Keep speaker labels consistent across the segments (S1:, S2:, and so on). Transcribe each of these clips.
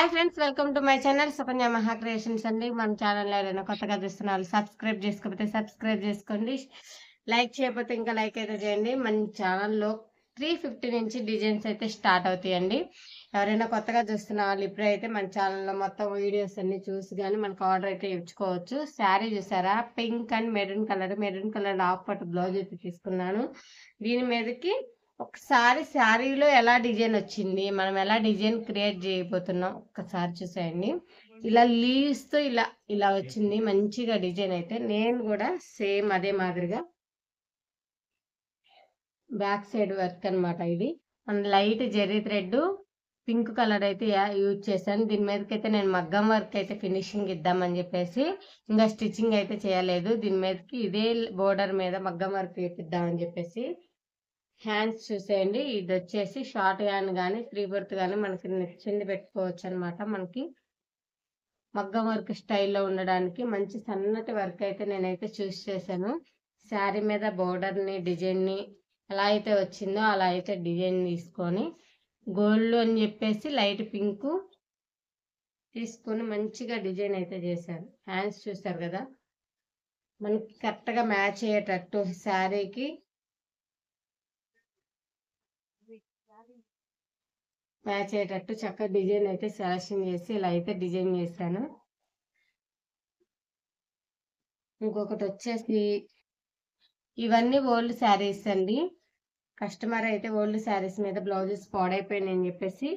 S1: Hi friends, welcome to my channel Sukanya మహా creations అండి. మన ఛానల్లో ఎవరైనా కొత్తగా చూస్తున్నారు సబ్స్క్రైబ్ చేసుకోకపోతే సబ్స్క్రైబ్ చేసుకోండి. లైక్ చేయకపోతే ఇంకా లైక్ అయితే చేయండి. మన ఛానల్లో 350 నుంచి డిజైన్స్ అయితే స్టార్ట్ అవుతాయండి. ఎవరైనా కొత్తగా చూస్తున్న వాళ్ళు ఇప్పుడైతే మన ఛానల్లో మొత్తం వీడియోస్ అన్ని చూసి కానీ మనకు ఆర్డర్ అయితే ఇచ్చుకోవచ్చు. శారీ చూసారా, pink and maroon colour half పట్టు బ్లౌజ్ అయితే తీసుకున్నాను. దీని మీదకి ఒకసారి శారీలో ఎలా డిజైన్ వచ్చింది, మనం ఎలా డిజైన్ క్రియేట్ చేయబోతున్నాం ఒక్కసారి చూసేయండి. ఇలా లీవ్స్ తో ఇలా ఇలా వచ్చింది మంచిగా డిజైన్. అయితే నేను కూడా సేమ్ అదే మాదిరిగా బ్యాక్ సైడ్ వర్క్ అనమాట. ఇది మన light Jerry thread pink colour అయితే యూజ్ చేశాను. దీని మీదకైతే నేను మగ్గం వర్క్ అయితే ఫినిషింగ్ ఇద్దామని చెప్పేసి ఇంకా స్టిచ్చింగ్ అయితే చేయలేదు. దీని మీదకి ఇదే బోర్డర్ మీద మగ్గం వర్క్ ఇద్దామని చెప్పేసి హ్యాండ్స్ చూసేయండి. ఇది వచ్చేసి షార్ట్ హ్యాండ్ కానీ 3/4 కానీ మనకి నచ్చింది పెట్టుకోవచ్చు అనమాట. మనకి మగ్గం వర్క్ స్టైల్లో ఉండడానికి మంచి సన్నటి వర్క్ అయితే నేనైతే చూస్ చేశాను. శారీ మీద బోర్డర్ని డిజైన్ని ఎలా అయితే వచ్చిందో అలా అయితే డిజైన్ తీసుకొని గోల్డ్ అని చెప్పేసి లైట్ పింక్ తీసుకొని మంచిగా డిజైన్ అయితే చేశాను. హ్యాండ్స్ చూసారు కదా, మనకి కరెక్ట్గా మ్యాచ్ అయ్యేటట్టు శారీకి మ్యాచ్ అయ్యేటట్టు చక్కగా డిజైన్ అయితే సెలెక్షన్ చేసి ఇలా అయితే డిజైన్ చేశాను. ఇంకొకటి వచ్చేసి ఇవన్నీ ఓల్డ్ శారీస్ అండి. కస్టమర్ అయితే ఓల్డ్ శారీస్ మీద బ్లౌజెస్ పాడైపోయినాయి అని చెప్పేసి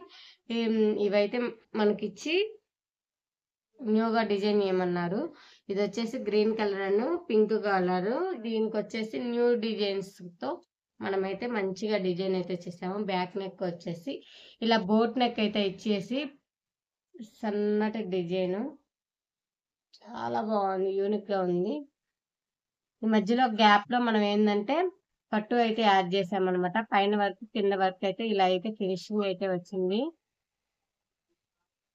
S1: ఇవైతే మనకిచ్చి న్యూగా డిజైన్ చేయమన్నారు. ఇది వచ్చేసి green colour and pink colour. దీనికి వచ్చేసి న్యూ డిజైన్స్తో మనమైతే మంచిగా డిజైన్ అయితే చేసాము. బ్యాక్ నెక్ వచ్చేసి ఇలా బోట్ నెక్ అయితే ఇచ్చేసి సన్నటి డిజైన్ చాలా బాగుంది, యూనిక్గా ఉంది. ఈ మధ్యలో గ్యాప్లో మనం ఏంటంటే పట్టు అయితే యాడ్ చేసామన్నమాట. పైన వర్క్ కింద వర్క్ అయితే ఇలా అయితే ఫినిషింగ్ అయితే వచ్చింది.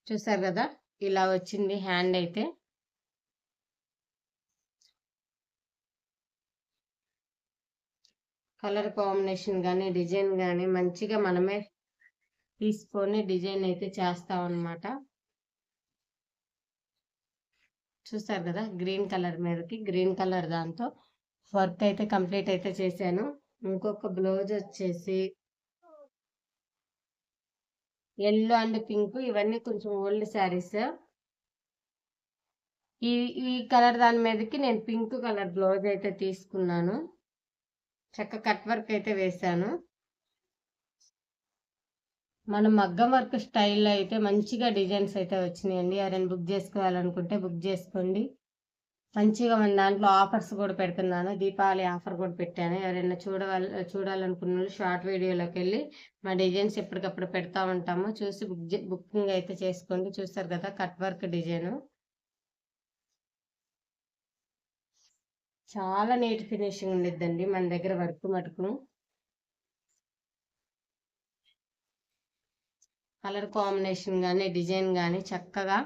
S1: చూసారు కదా, ఇలా వచ్చింది హ్యాండ్ అయితే. కలర్ కాంబినేషన్ కానీ డిజైన్ కానీ మంచిగా మనమే తీసుకొని డిజైన్ అయితే చేస్తాం అన్నమాట. చూసారు కదా, గ్రీన్ కలర్ మీదకి గ్రీన్ కలర్ దాంతో వర్క్ అయితే కంప్లీట్ అయితే చేశాను. ఇంకొక బ్లౌజ్ వచ్చేసి ఎల్లో అండ్ పింక్, ఇవన్నీ కొంచెం ఓల్డ్ శారీస్. ఈ కలర్ దాని మీదకి నేను పింక్ కలర్ బ్లౌజ్ అయితే తీసుకున్నాను. చక్క కట్ వర్క్ అయితే వేసాను. మనం మగ్గం వర్క్ స్టైల్లో అయితే మంచిగా డిజైన్స్ అయితే వచ్చినాయండి. ఎవరైనా బుక్ చేసుకోవాలనుకుంటే బుక్ చేసుకోండి. మంచిగా మన దాంట్లో ఆఫర్స్ కూడా పెడుతున్నాను. దీపావళి ఆఫర్ కూడా పెట్టాను. ఎవరైనా చూడాలనుకున్న వాళ్ళు షార్ట్ వీడియోలోకి వెళ్ళి మా డిజైన్స్ ఎప్పటికప్పుడు పెడతా ఉంటాము, చూసి బుకింగ్ అయితే చేసుకోండి. చూస్తారు కదా, కట్ వర్క్ డిజైన్ చాలా నీట్ ఫినిషింగ్ ఉండిద్దండి మన దగ్గర వర్క్ మటుకు. కలర్ కాంబినేషన్ కానీ డిజైన్ కానీ చక్కగా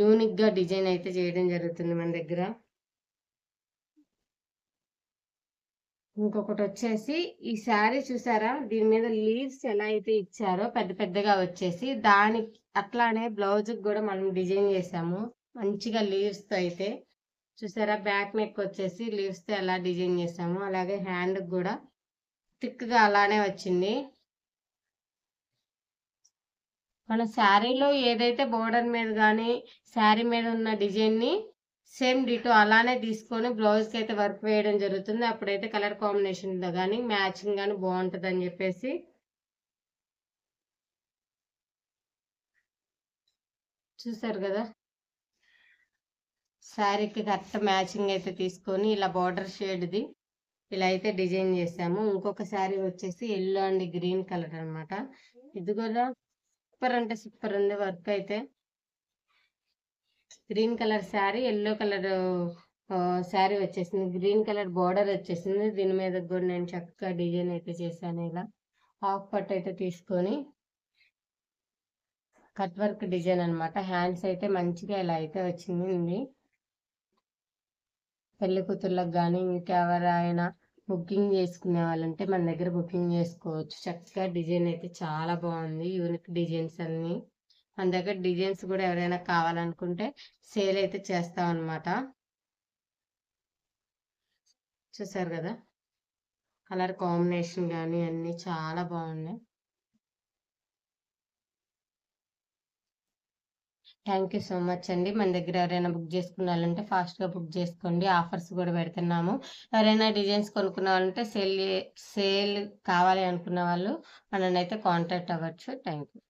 S1: యూనిక్గా డిజైన్ అయితే చేయడం జరుగుతుంది మన దగ్గర. ఇంకొకటి వచ్చేసి ఈ శారీ చూసారా, దీని మీద లీవ్స్ ఎలా అయితే ఇచ్చారో పెద్ద పెద్దగా వచ్చేసి దానికి అట్లానే బ్లౌజ్కి కూడా మనం డిజైన్ చేసాము మంచిగా లీవ్స్తో అయితే. చూసారా, బ్యాక్ నెక్ వచ్చేసి లీవ్స్తో ఎలా డిజైన్ చేసాము, అలాగే హ్యాండ్కి కూడా థిక్గా అలానే వచ్చింది. మన శారీలో ఏదైతే బోర్డర్ మీద కానీ శారీ మీద ఉన్న డిజైన్ని సేమ్ డిటో అలానే తీసుకొని బ్లౌజ్కి అయితే వర్క్ వేయడం జరుగుతుంది. అప్పుడైతే కలర్ కాంబినేషన్తో కానీ మ్యాచింగ్ కానీ బాగుంటుంది అని చెప్పేసి చూసారు కదా, శారీకి కరెక్ట్ మ్యాచింగ్ అయితే తీసుకొని ఇలా బార్డర్ షేడ్ది ఇలా అయితే డిజైన్ చేసాము. ఇంకొక శారీ వచ్చేసి ఎల్లో అండ్ గ్రీన్ కలర్ అనమాట. ఇది కూడా సూపర్ అంటే సూపర్ ఉంది వర్క్ అయితే. Green colour sari, yellow colour sari వచ్చేసింది, గ్రీన్ కలర్ బార్డర్ వచ్చేసింది. దీని మీద కూడా నేను చక్కగా డిజైన్ అయితే చేశాను. ఇలా హాఫ్ పట్ అయితే తీసుకొని కట్ వర్క్ డిజైన్ అనమాట. హ్యాండ్స్ అయితే మంచిగా ఇలా అయితే వచ్చింది. పెళ్లి కూతుర్లకు కానీ ఇంకెవరైనా బుకింగ్ చేసుకునే వాళ్ళంటే మన దగ్గర బుకింగ్ చేసుకోవచ్చు. చక్కగా డిజైన్ అయితే చాలా బాగుంది, యూనిక్ డిజైన్స్ అన్ని మన దగ్గర డిజైన్స్ కూడా ఎవరైనా కావాలనుకుంటే సేల్ అయితే చేస్తాం అనమాట. చూసారు కదా, కలర్ కాంబినేషన్ కానీ అన్నీ చాలా బాగున్నాయి. థ్యాంక్ యూ సో మచ్ అండి. మన దగ్గర ఎవరైనా బుక్ చేసుకున్నారంటే ఫాస్ట్గా బుక్ చేసుకోండి. ఆఫర్స్ కూడా పెడుతున్నాము. ఎవరైనా డిజైన్స్ కొనుక్కున్న వాళ్ళంటే సేల్ కావాలి అనుకున్న వాళ్ళు మనల్ని అయితే కాంటాక్ట్ అవ్వచ్చు. Thank you.